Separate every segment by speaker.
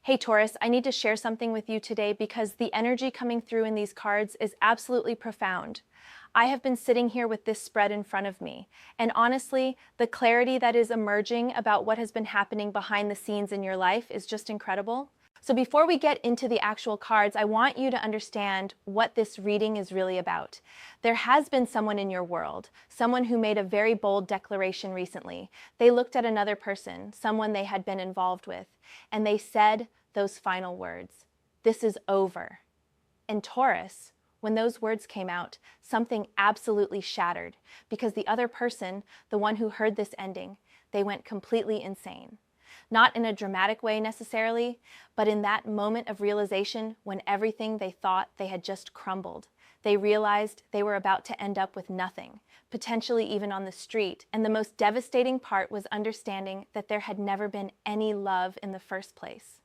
Speaker 1: Hey Taurus, I need to share something with you today because the energy coming through in these cards is absolutely profound. I have been sitting here with this spread in front of me, and honestly, the clarity that is emerging about what has been happening behind the scenes in your life is just incredible. So before we get into the actual cards, I want you to understand what this reading is really about. There has been someone in your world, someone who made a very bold declaration recently. They looked at another person, someone they had been involved with, and they said those final words, "This is over." And Taurus, when those words came out, something absolutely shattered because the other person, the one who heard this ending, they went completely insane. Not in a dramatic way necessarily, but in that moment of realization when everything they thought they had just crumbled. They realized they were about to end up with nothing, potentially even on the street. And the most devastating part was understanding that there had never been any love in the first place.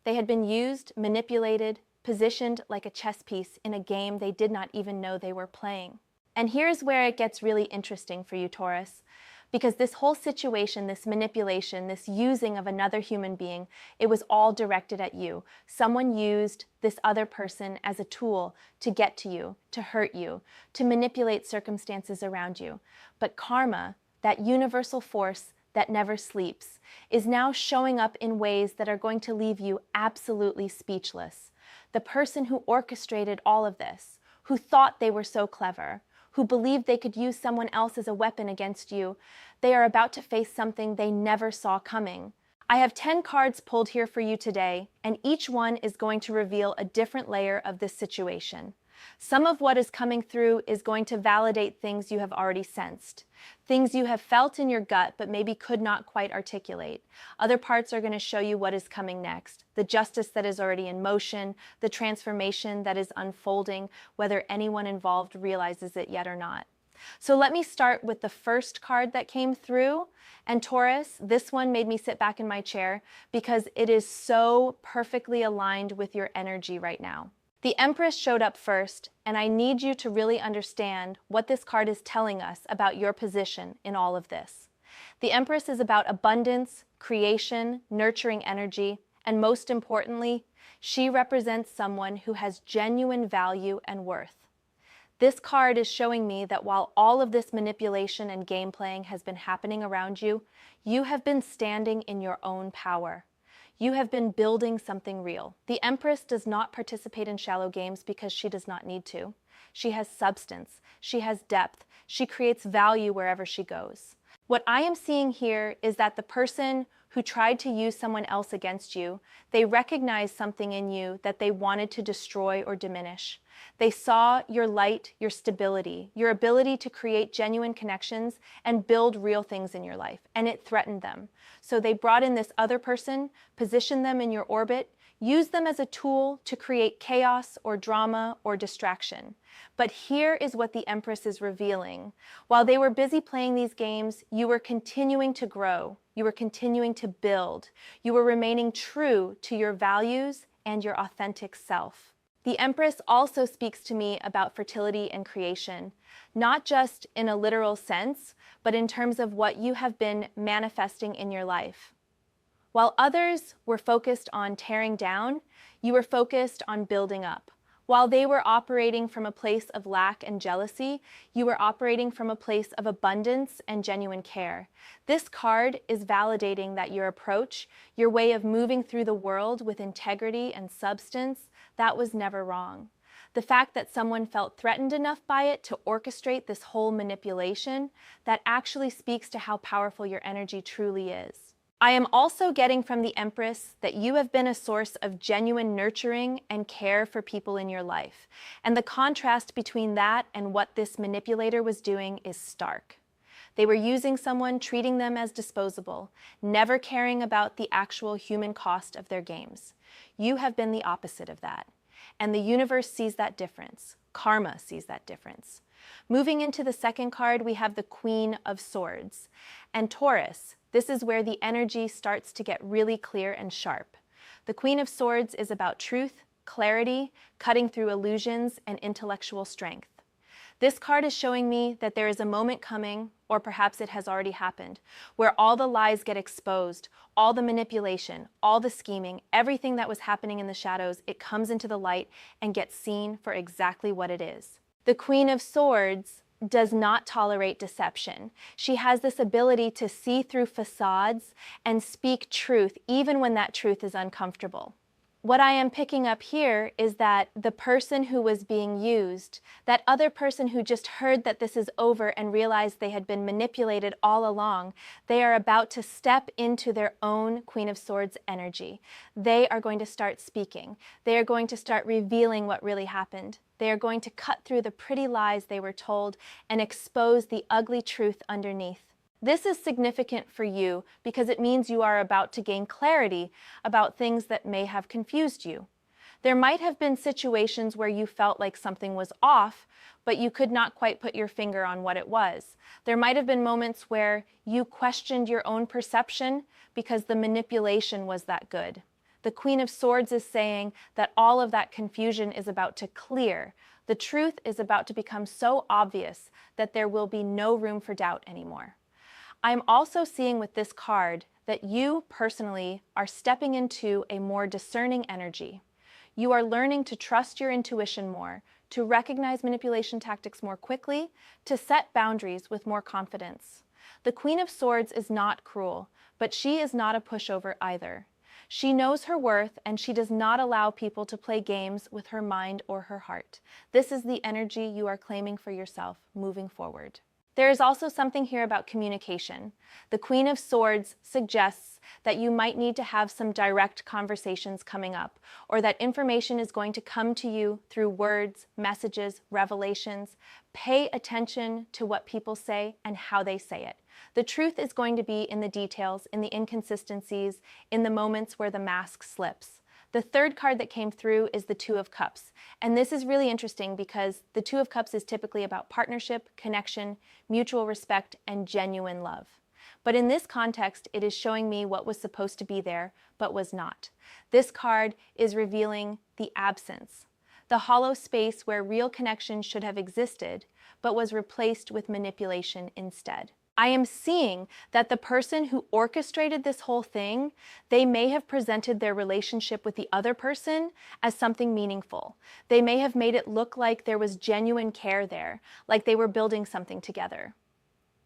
Speaker 1: They had been used, manipulated, positioned like a chess piece in a game they did not even know they were playing. And here's where it gets really interesting for you, Taurus. Because this whole situation, this manipulation, this using of another human being, it was all directed at you. Someone used this other person as a tool to get to you, to hurt you, to manipulate circumstances around you. But karma, that universal force that never sleeps, is now showing up in ways that are going to leave you absolutely speechless. The person who orchestrated all of this, who thought they were so clever, who believed they could use someone else as a weapon against you, they are about to face something they never saw coming. I have 10 cards pulled here for you today, and each one is going to reveal a different layer of this situation. Some of what is coming through is going to validate things you have already sensed, things you have felt in your gut but maybe could not quite articulate. Other parts are going to show you what is coming next, the justice that is already in motion, the transformation that is unfolding, whether anyone involved realizes it yet or not. So let me start with the first card that came through. And Taurus, this one made me sit back in my chair because it is so perfectly aligned with your energy right now. The Empress showed up first, and I need you to really understand what this card is telling us about your position in all of this. The Empress is about abundance, creation, nurturing energy, and most importantly, she represents someone who has genuine value and worth. This card is showing me that while all of this manipulation and game playing has been happening around you, you have been standing in your own power. You have been building something real. The Empress does not participate in shallow games because she does not need to. She has substance. She has depth. She creates value wherever she goes. What I am seeing here is that the person who tried to use someone else against you, they recognized something in you that they wanted to destroy or diminish. They saw your light, your stability, your ability to create genuine connections and build real things in your life, and it threatened them. So they brought in this other person, positioned them in your orbit, used them as a tool to create chaos or drama or distraction. But here is what the Empress is revealing. While they were busy playing these games, you were continuing to grow. You were continuing to build. You were remaining true to your values and your authentic self. The Empress also speaks to me about fertility and creation, not just in a literal sense, but in terms of what you have been manifesting in your life. While others were focused on tearing down, you were focused on building up. While they were operating from a place of lack and jealousy, you were operating from a place of abundance and genuine care. This card is validating that your approach, your way of moving through the world with integrity and substance, that was never wrong. The fact that someone felt threatened enough by it to orchestrate this whole manipulation, that actually speaks to how powerful your energy truly is. I am also getting from the Empress that you have been a source of genuine nurturing and care for people in your life. And the contrast between that and what this manipulator was doing is stark. They were using someone, treating them as disposable, never caring about the actual human cost of their games. You have been the opposite of that. And the universe sees that difference. Karma sees that difference. Moving into the second card, we have the Queen of Swords. And Taurus, this is where the energy starts to get really clear and sharp. The Queen of Swords is about truth, clarity, cutting through illusions, and intellectual strength. This card is showing me that there is a moment coming, or perhaps it has already happened, where all the lies get exposed, all the manipulation, all the scheming, everything that was happening in the shadows, it comes into the light and gets seen for exactly what it is. The Queen of Swords does not tolerate deception. She has this ability to see through facades and speak truth even when that truth is uncomfortable. What I am picking up here is that the person who was being used, that other person who just heard that this is over and realized they had been manipulated all along, they are about to step into their own Queen of Swords energy. They are going to start speaking. They are going to start revealing what really happened. They are going to cut through the pretty lies they were told and expose the ugly truth underneath. This is significant for you because it means you are about to gain clarity about things that may have confused you. There might have been situations where you felt like something was off, but you could not quite put your finger on what it was. There might have been moments where you questioned your own perception because the manipulation was that good. The Queen of Swords is saying that all of that confusion is about to clear. The truth is about to become so obvious that there will be no room for doubt anymore. I'm also seeing with this card that you personally are stepping into a more discerning energy. You are learning to trust your intuition more, to recognize manipulation tactics more quickly, to set boundaries with more confidence. The Queen of Swords is not cruel, but she is not a pushover either. She knows her worth and she does not allow people to play games with her mind or her heart. This is the energy you are claiming for yourself moving forward. There is also something here about communication. The Queen of Swords suggests that you might need to have some direct conversations coming up, or that information is going to come to you through words, messages, revelations. Pay attention to what people say and how they say it. The truth is going to be in the details, in the inconsistencies, in the moments where the mask slips. The third card that came through is the Two of Cups. And this is really interesting because the Two of Cups is typically about partnership, connection, mutual respect, and genuine love. But in this context, it is showing me what was supposed to be there, but was not. This card is revealing the absence, the hollow space where real connection should have existed, but was replaced with manipulation instead. I am seeing that the person who orchestrated this whole thing, they may have presented their relationship with the other person as something meaningful. They may have made it look like there was genuine care there, like they were building something together.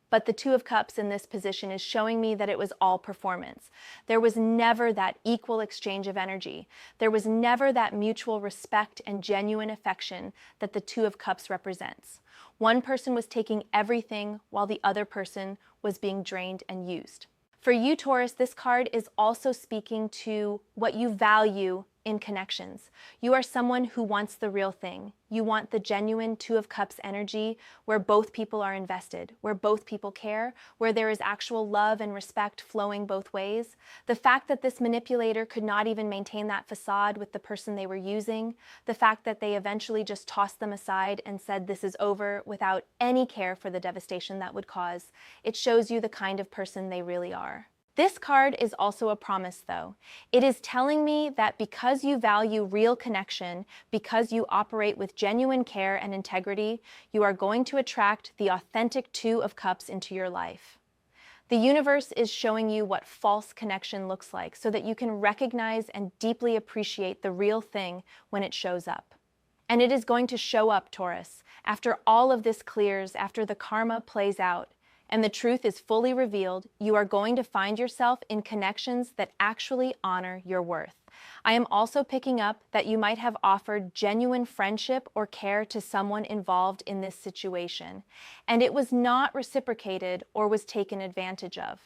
Speaker 1: But the Two of Cups in this position is showing me that it was all performance. There was never that equal exchange of energy. There was never that mutual respect and genuine affection that the Two of Cups represents. One person was taking everything while the other person was being drained and used. For you, Taurus, this card is also speaking to what you value in connections. You are someone who wants the real thing. You want the genuine Two of Cups energy where both people are invested, where both people care, where there is actual love and respect flowing both ways. The fact that this manipulator could not even maintain that facade with the person they were using, the fact that they eventually just tossed them aside and said this is over without any care for the devastation that would cause, it shows you the kind of person they really are. This card is also a promise, though. It is telling me that because you value real connection, because you operate with genuine care and integrity, you are going to attract the authentic Two of Cups into your life. The universe is showing you what false connection looks like so that you can recognize and deeply appreciate the real thing when it shows up. And it is going to show up, Taurus, after all of this clears, after the karma plays out, and the truth is fully revealed. You are going to find yourself in connections that actually honor your worth. I am also picking up that you might have offered genuine friendship or care to someone involved in this situation, and it was not reciprocated or was taken advantage of.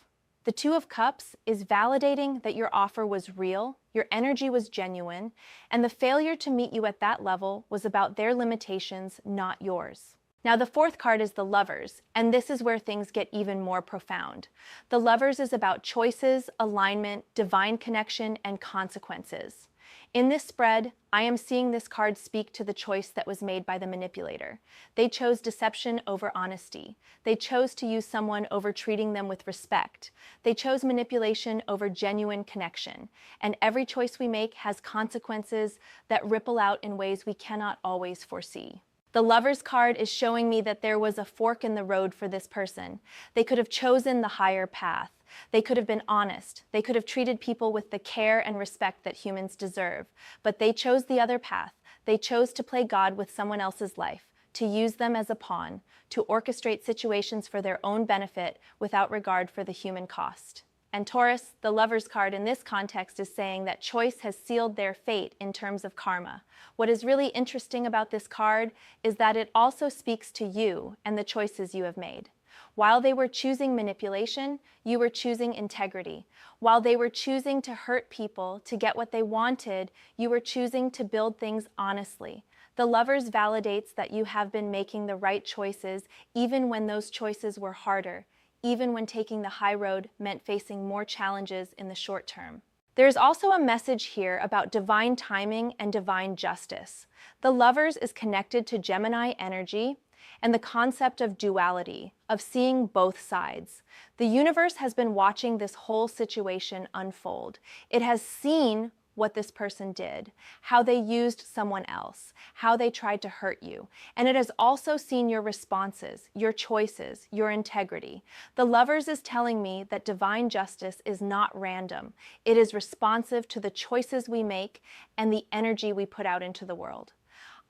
Speaker 1: The Two of Cups is validating that your offer was real, your energy was genuine, and the failure to meet you at that level was about their limitations, not yours. Now, the fourth card is the Lovers, and this is where things get even more profound. The Lovers is about choices, alignment, divine connection, and consequences. In this spread, I am seeing this card speak to the choice that was made by the manipulator. They chose deception over honesty. They chose to use someone over treating them with respect. They chose manipulation over genuine connection. And every choice we make has consequences that ripple out in ways we cannot always foresee. The Lovers card is showing me that there was a fork in the road for this person. They could have chosen the higher path. They could have been honest. They could have treated people with the care and respect that humans deserve. But they chose the other path. They chose to play God with someone else's life, to use them as a pawn, to orchestrate situations for their own benefit without regard for the human cost. And Taurus, the Lovers card in this context, is saying that choice has sealed their fate in terms of karma. What is really interesting about this card is that it also speaks to you and the choices you have made. While they were choosing manipulation, you were choosing integrity. While they were choosing to hurt people to get what they wanted, you were choosing to build things honestly. The Lovers validates that you have been making the right choices even when those choices were harder, even when taking the high road meant facing more challenges in the short term. There is also a message here about divine timing and divine justice. The Lovers is connected to Gemini energy and the concept of duality, of seeing both sides. The universe has been watching this whole situation unfold. It has seen what this person did, how they used someone else, how they tried to hurt you. And it has also seen your responses, your choices, your integrity. The Lovers is telling me that divine justice is not random. It is responsive to the choices we make and the energy we put out into the world.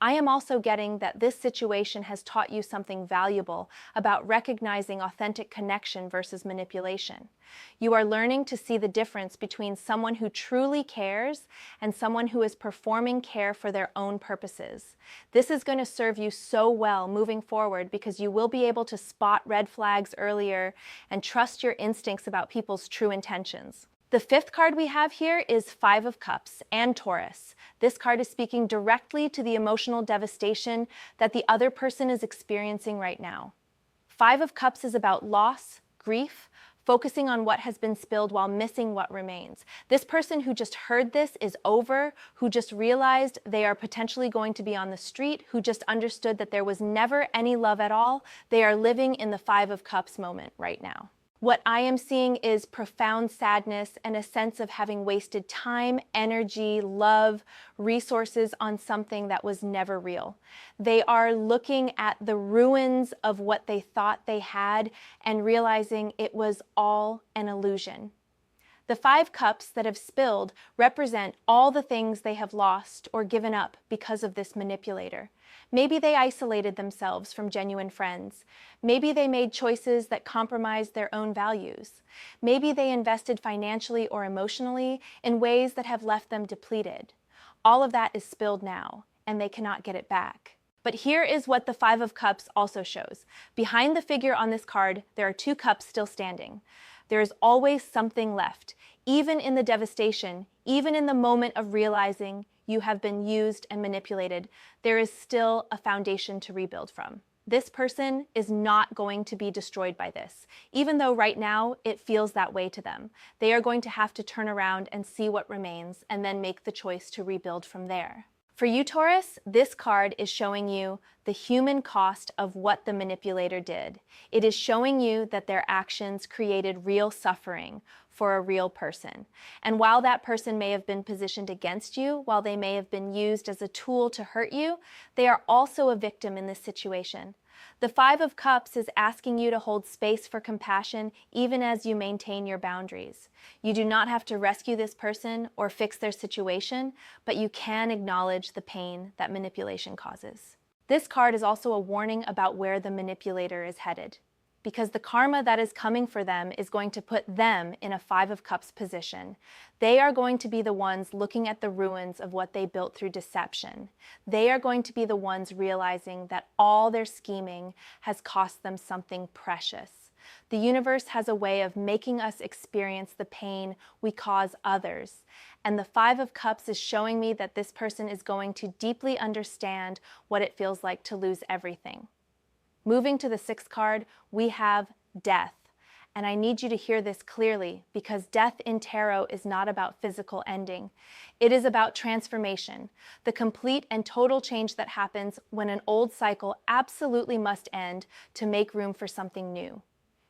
Speaker 1: I am also getting that this situation has taught you something valuable about recognizing authentic connection versus manipulation. You are learning to see the difference between someone who truly cares and someone who is performing care for their own purposes. This is going to serve you so well moving forward because you will be able to spot red flags earlier and trust your instincts about people's true intentions. The fifth card we have here is Five of Cups and Taurus. This card is speaking directly to the emotional devastation that the other person is experiencing right now. Five of Cups is about loss, grief, focusing on what has been spilled while missing what remains. This person who just heard this is over, who just realized they are potentially going to be on the street, who just understood that there was never any love at all, they are living in the Five of Cups moment right now. What I am seeing is profound sadness and a sense of having wasted time, energy, love, resources on something that was never real. They are looking at the ruins of what they thought they had and realizing it was all an illusion. The Five Cups that have spilled represent all the things they have lost or given up because of this manipulator. Maybe they isolated themselves from genuine friends. Maybe they made choices that compromised their own values. Maybe they invested financially or emotionally in ways that have left them depleted. All of that is spilled now, and they cannot get it back. But here is what the Five of Cups also shows. Behind the figure on this card, there are two cups still standing. There is always something left, even in the devastation, even in the moment of realizing you have been used and manipulated, there is still a foundation to rebuild from. This person is not going to be destroyed by this, even though right now it feels that way to them. They are going to have to turn around and see what remains and then make the choice to rebuild from there. For you, Taurus, this card is showing you the human cost of what the manipulator did. It is showing you that their actions created real suffering for a real person. And while that person may have been positioned against you, while they may have been used as a tool to hurt you, they are also a victim in this situation. The Five of Cups is asking you to hold space for compassion even as you maintain your boundaries. You do not have to rescue this person or fix their situation, but you can acknowledge the pain that manipulation causes. This card is also a warning about where the manipulator is headed, because the karma that is coming for them is going to put them in a Five of Cups position. They are going to be the ones looking at the ruins of what they built through deception. They are going to be the ones realizing that all their scheming has cost them something precious. The universe has a way of making us experience the pain we cause others. And the Five of Cups is showing me that this person is going to deeply understand what it feels like to lose everything. Moving to the sixth card, we have death. And I need you to hear this clearly because death in tarot is not about physical ending. It is about transformation, the complete and total change that happens when an old cycle absolutely must end to make room for something new.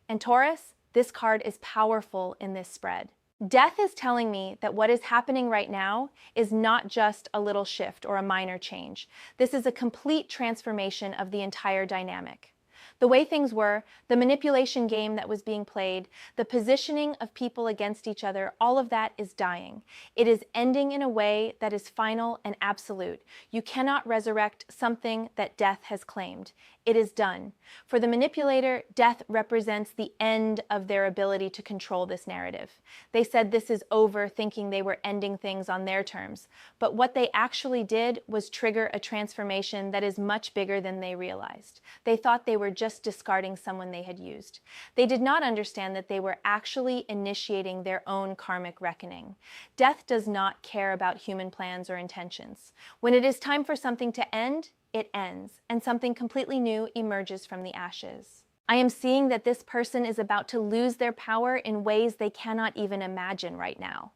Speaker 1: And Taurus, this card is powerful in this spread. Death is telling me that what is happening right now is not just a little shift or a minor change. This is a complete transformation of the entire dynamic. The way things were, the manipulation game that was being played, the positioning of people against each other, all of that is dying. It is ending in a way that is final and absolute. You cannot resurrect something that death has claimed. It is done. For the manipulator, death represents the end of their ability to control this narrative. They said this is over, thinking they were ending things on their terms. But what they actually did was trigger a transformation that is much bigger than they realized. They thought they were just discarding someone they had used. They did not understand that they were actually initiating their own karmic reckoning. Death does not care about human plans or intentions. When it is time for something to end, it ends, and something completely new emerges from the ashes. I am seeing that this person is about to lose their power in ways they cannot even imagine right now.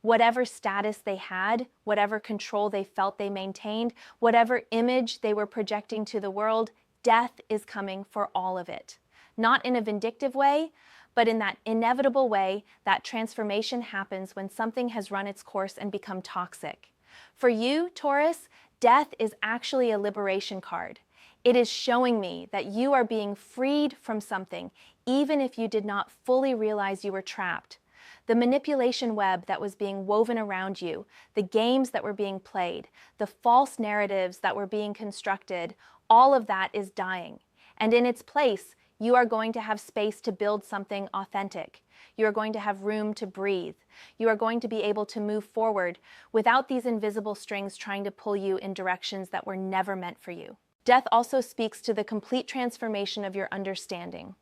Speaker 1: Whatever status they had, whatever control they felt they maintained, whatever image they were projecting to the world, death is coming for all of it. Not in a vindictive way, but in that inevitable way that transformation happens when something has run its course and become toxic. For you, Taurus, death is actually a liberation card. It is showing me that you are being freed from something, even if you did not fully realize you were trapped. The manipulation web that was being woven around you, the games that were being played, the false narratives that were being constructed, all of that is dying. And in its place, you are going to have space to build something authentic. You are going to have room to breathe. You are going to be able to move forward without these invisible strings trying to pull you in directions that were never meant for you. Death also speaks to the complete transformation of your understanding.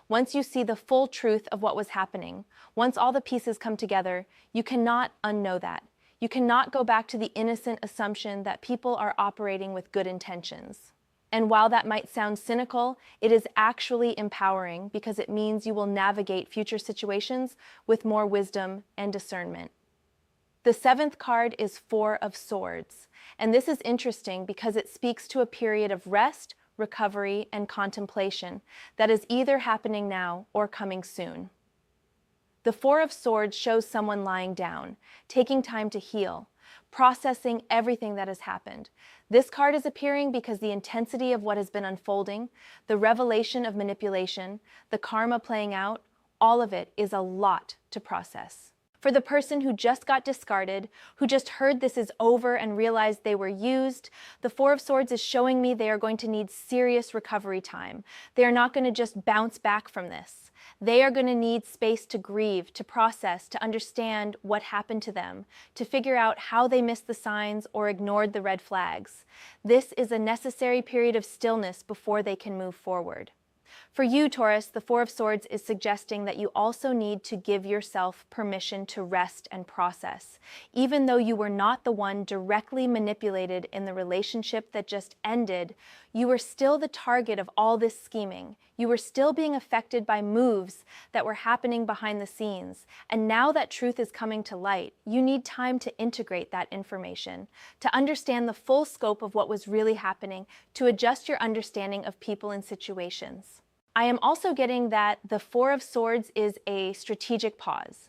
Speaker 1: Once you see the full truth of what was happening, once all the pieces come together, you cannot unknow that. You cannot go back to the innocent assumption that people are operating with good intentions. And while that might sound cynical, it is actually empowering because it means you will navigate future situations with more wisdom and discernment. The seventh card is Four of Swords, and this is interesting because it speaks to a period of rest, recovery, and contemplation that is either happening now or coming soon. The Four of Swords shows someone lying down, taking time to heal, processing everything that has happened. This card is appearing because the intensity of what has been unfolding, the revelation of manipulation, the karma playing out, all of it is a lot to process. For the person who just got discarded, who just heard this is over and realized they were used, the Four of Swords is showing me they are going to need serious recovery time. They are not going to just bounce back from this. They are going to need space to grieve, to process, to understand what happened to them, to figure out how they missed the signs or ignored the red flags. This is a necessary period of stillness before they can move forward. For you, Taurus, the Four of Swords is suggesting that you also need to give yourself permission to rest and process. Even though you were not the one directly manipulated in the relationship that just ended, you were still the target of all this scheming. You were still being affected by moves that were happening behind the scenes. And now that truth is coming to light, you need time to integrate that information, to understand the full scope of what was really happening, to adjust your understanding of people and situations. I am also getting that the Four of Swords is a strategic pause.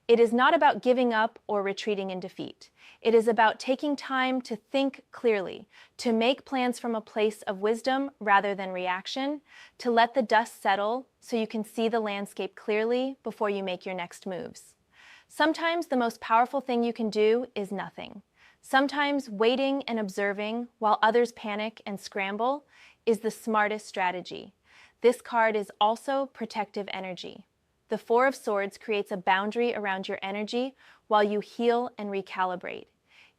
Speaker 1: It is not about giving up or retreating in defeat. It is about taking time to think clearly, to make plans from a place of wisdom rather than reaction, to let the dust settle so you can see the landscape clearly before you make your next moves. Sometimes the most powerful thing you can do is nothing. Sometimes waiting and observing while others panic and scramble is the smartest strategy. This card is also protective energy. The Four of Swords creates a boundary around your energy while you heal and recalibrate.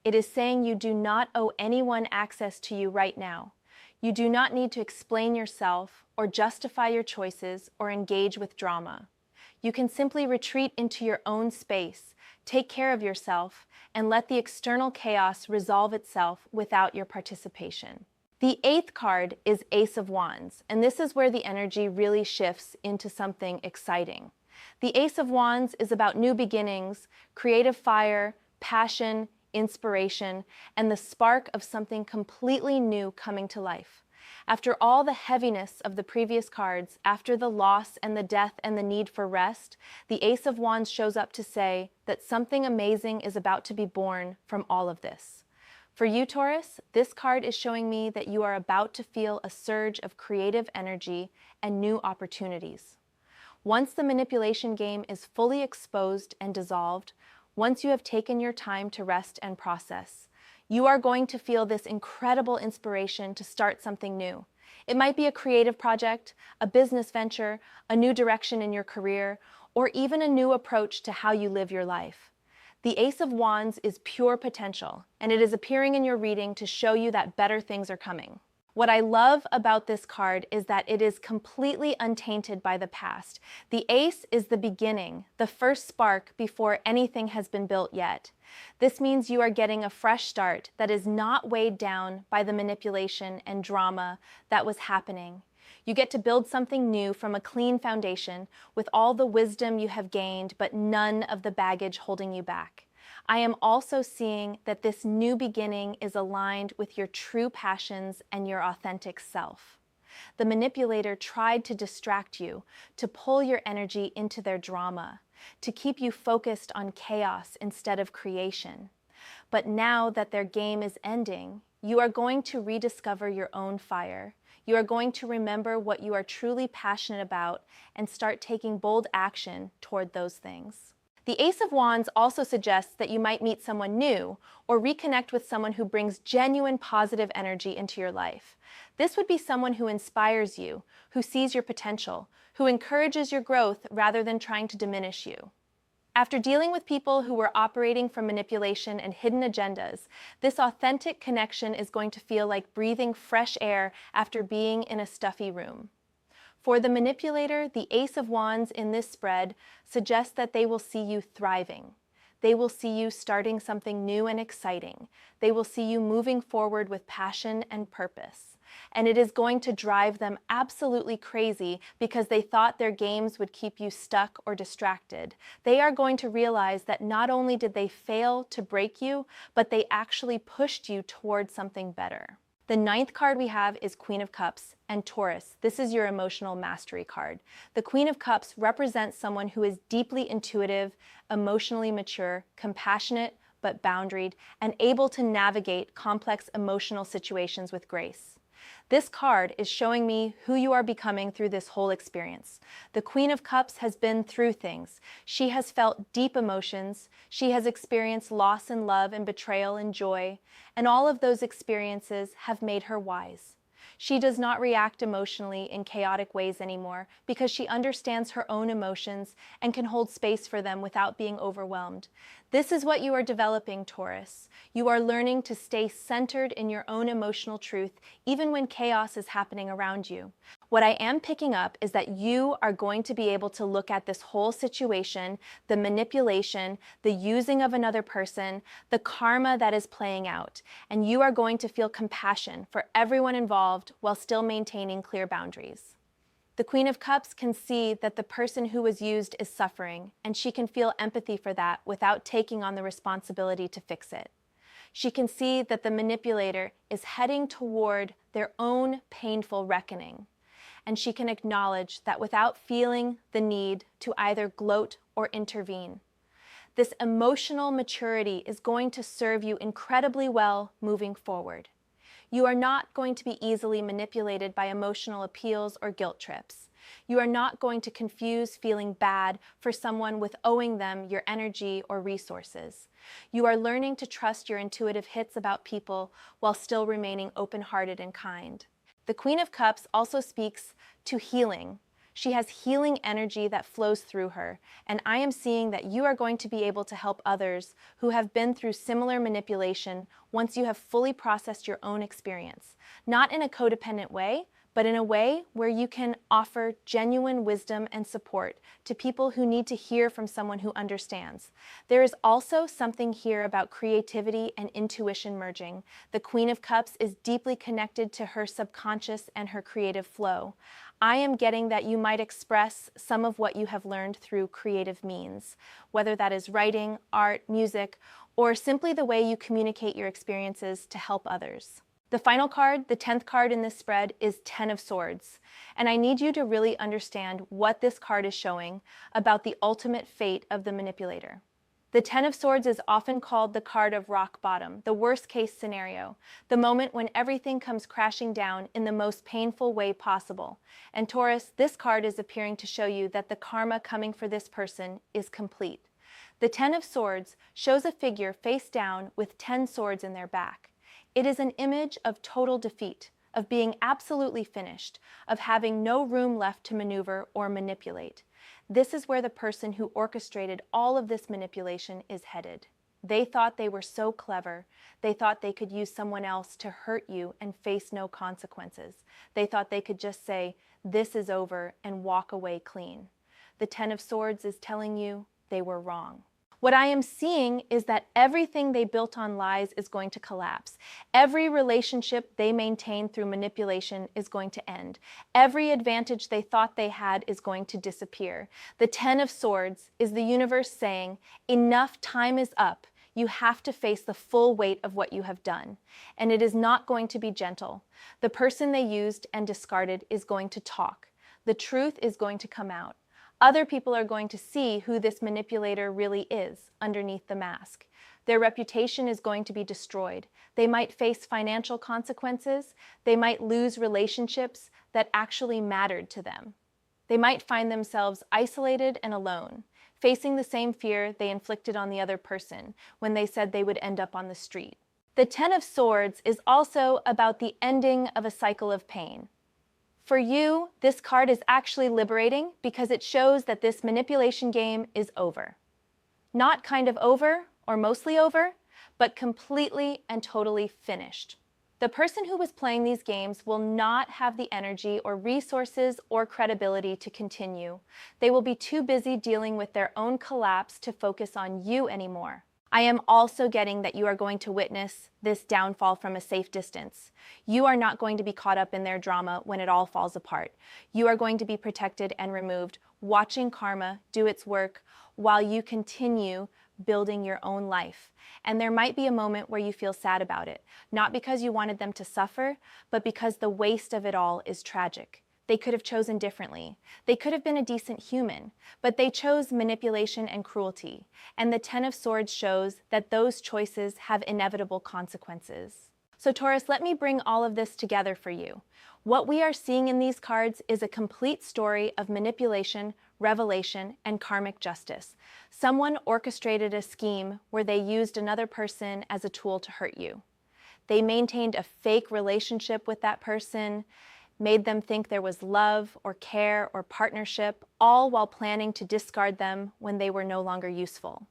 Speaker 1: It is saying you do not owe anyone access to you right now. You do not need to explain yourself or justify your choices or engage with drama. You can simply retreat into your own space, take care of yourself, and let the external chaos resolve itself without your participation. The eighth card is Ace of Wands, and this is where the energy really shifts into something exciting. The Ace of Wands is about new beginnings, creative fire, passion, inspiration, and the spark of something completely new coming to life. After all the heaviness of the previous cards, after the loss and the death and the need for rest, the Ace of Wands shows up to say that something amazing is about to be born from all of this. For you, Taurus, this card is showing me that you are about to feel a surge of creative energy and new opportunities. Once the manipulation game is fully exposed and dissolved, once you have taken your time to rest and process, you are going to feel this incredible inspiration to start something new. It might be a creative project, a business venture, a new direction in your career, or even a new approach to how you live your life. The Ace of Wands is pure potential, and it is appearing in your reading to show you that better things are coming. What I love about this card is that it is completely untainted by the past. The Ace is the beginning, the first spark before anything has been built yet. This means you are getting a fresh start that is not weighed down by the manipulation and drama that was happening. You get to build something new from a clean foundation with all the wisdom you have gained, but none of the baggage holding you back. I am also seeing that this new beginning is aligned with your true passions and your authentic self. The manipulator tried to distract you, to pull your energy into their drama, to keep you focused on chaos instead of creation. But now that their game is ending, you are going to rediscover your own fire. You are going to remember what you are truly passionate about and start taking bold action toward those things. The Ace of Wands also suggests that you might meet someone new or reconnect with someone who brings genuine positive energy into your life. This would be someone who inspires you, who sees your potential, who encourages your growth rather than trying to diminish you. After dealing with people who were operating from manipulation and hidden agendas, this authentic connection is going to feel like breathing fresh air after being in a stuffy room. For the manipulator, the Ace of Wands in this spread suggests that they will see you thriving. They will see you starting something new and exciting. They will see you moving forward with passion and purpose. And it is going to drive them absolutely crazy because they thought their games would keep you stuck or distracted. They are going to realize that not only did they fail to break you, but they actually pushed you towards something better. The 9th card we have is Queen of Cups, and Taurus, this is your emotional mastery card. The Queen of Cups represents someone who is deeply intuitive, emotionally mature, compassionate, but boundaried, and able to navigate complex emotional situations with grace. This card is showing me who you are becoming through this whole experience. The Queen of Cups has been through things. She has felt deep emotions. She has experienced loss and love and betrayal and joy, and all of those experiences have made her wise. She does not react emotionally in chaotic ways anymore because she understands her own emotions and can hold space for them without being overwhelmed. This is what you are developing, Taurus. You are learning to stay centered in your own emotional truth, even when chaos is happening around you. What I am picking up is that you are going to be able to look at this whole situation, the manipulation, the using of another person, the karma that is playing out, and you are going to feel compassion for everyone involved while still maintaining clear boundaries. The Queen of Cups can see that the person who was used is suffering, and she can feel empathy for that without taking on the responsibility to fix it. She can see that the manipulator is heading toward their own painful reckoning, and she can acknowledge that without feeling the need to either gloat or intervene. This emotional maturity is going to serve you incredibly well moving forward. You are not going to be easily manipulated by emotional appeals or guilt trips. You are not going to confuse feeling bad for someone with owing them your energy or resources. You are learning to trust your intuitive hits about people while still remaining open-hearted and kind. The Queen of Cups also speaks to healing. She has healing energy that flows through her, and I am seeing that you are going to be able to help others who have been through similar manipulation once you have fully processed your own experience. Not in a codependent way, but in a way where you can offer genuine wisdom and support to people who need to hear from someone who understands. There is also something here about creativity and intuition merging. The Queen of Cups is deeply connected to her subconscious and her creative flow. I am getting that you might express some of what you have learned through creative means, whether that is writing, art, music, or simply the way you communicate your experiences to help others. The final card, the 10th card in this spread, is 10 of Swords. And I need you to really understand what this card is showing about the ultimate fate of the manipulator. The 10 of Swords is often called the card of rock bottom, the worst case scenario, the moment when everything comes crashing down in the most painful way possible. And Taurus, this card is appearing to show you that the karma coming for this person is complete. The 10 of Swords shows a figure face down with 10 swords in their back. It is an image of total defeat, of being absolutely finished, of having no room left to maneuver or manipulate. This is where the person who orchestrated all of this manipulation is headed. They thought they were so clever. They thought they could use someone else to hurt you and face no consequences. They thought they could just say, "This is over," and walk away clean. The 10 of Swords is telling you they were wrong. What I am seeing is that everything they built on lies is going to collapse. Every relationship they maintained through manipulation is going to end. Every advantage they thought they had is going to disappear. The 10 of Swords is the universe saying, enough, time is up. You have to face the full weight of what you have done. And it is not going to be gentle. The person they used and discarded is going to talk. The truth is going to come out. Other people are going to see who this manipulator really is underneath the mask. Their reputation is going to be destroyed. They might face financial consequences. They might lose relationships that actually mattered to them. They might find themselves isolated and alone, facing the same fear they inflicted on the other person when they said they would end up on the street. The 10 of Swords is also about the ending of a cycle of pain. For you, this card is actually liberating because it shows that this manipulation game is over. Not kind of over or mostly over, but completely and totally finished. The person who was playing these games will not have the energy or resources or credibility to continue. They will be too busy dealing with their own collapse to focus on you anymore. I am also getting that you are going to witness this downfall from a safe distance. You are not going to be caught up in their drama when it all falls apart. You are going to be protected and removed, watching karma do its work while you continue building your own life. And there might be a moment where you feel sad about it, not because you wanted them to suffer, but because the waste of it all is tragic. They could have chosen differently. They could have been a decent human, but they chose manipulation and cruelty. And the 10 of Swords shows that those choices have inevitable consequences. So Taurus, let me bring all of this together for you. What we are seeing in these cards is a complete story of manipulation, revelation, and karmic justice. Someone orchestrated a scheme where they used another person as a tool to hurt you. They maintained a fake relationship with that person, made them think there was love or care or partnership, all while planning to discard them when they were no longer useful.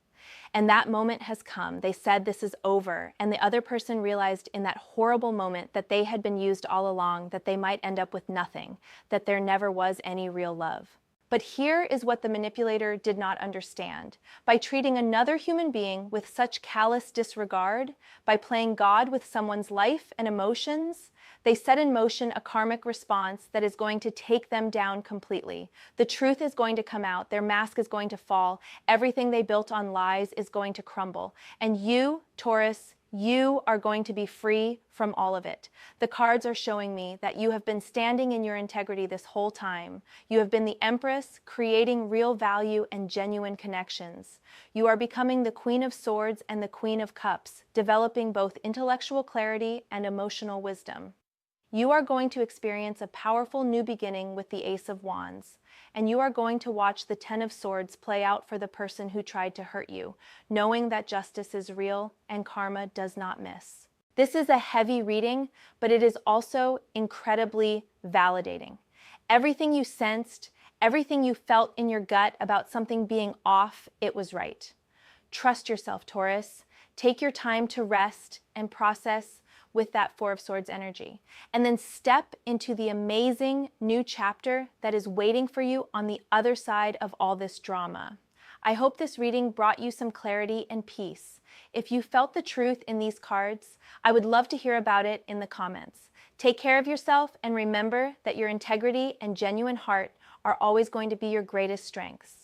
Speaker 1: And that moment has come. They said this is over, and the other person realized in that horrible moment that they had been used all along, that they might end up with nothing, that there never was any real love. But here is what the manipulator did not understand. By treating another human being with such callous disregard, by playing God with someone's life and emotions, they set in motion a karmic response that is going to take them down completely. The truth is going to come out. Their mask is going to fall. Everything they built on lies is going to crumble. And you, Taurus, you are going to be free from all of it. The cards are showing me that you have been standing in your integrity this whole time. You have been the Empress, creating real value and genuine connections. You are becoming the Queen of Swords and the Queen of Cups, developing both intellectual clarity and emotional wisdom. You are going to experience a powerful new beginning with the Ace of Wands, and you are going to watch the 10 of Swords play out for the person who tried to hurt you, knowing that justice is real and karma does not miss. This is a heavy reading, but it is also incredibly validating. Everything you sensed, everything you felt in your gut about something being off, it was right. Trust yourself, Taurus. Take your time to rest and process with that 4 of Swords energy, and then step into the amazing new chapter that is waiting for you on the other side of all this drama. I hope this reading brought you some clarity and peace. If you felt the truth in these cards, I would love to hear about it in the comments. Take care of yourself and remember that your integrity and genuine heart are always going to be your greatest strengths.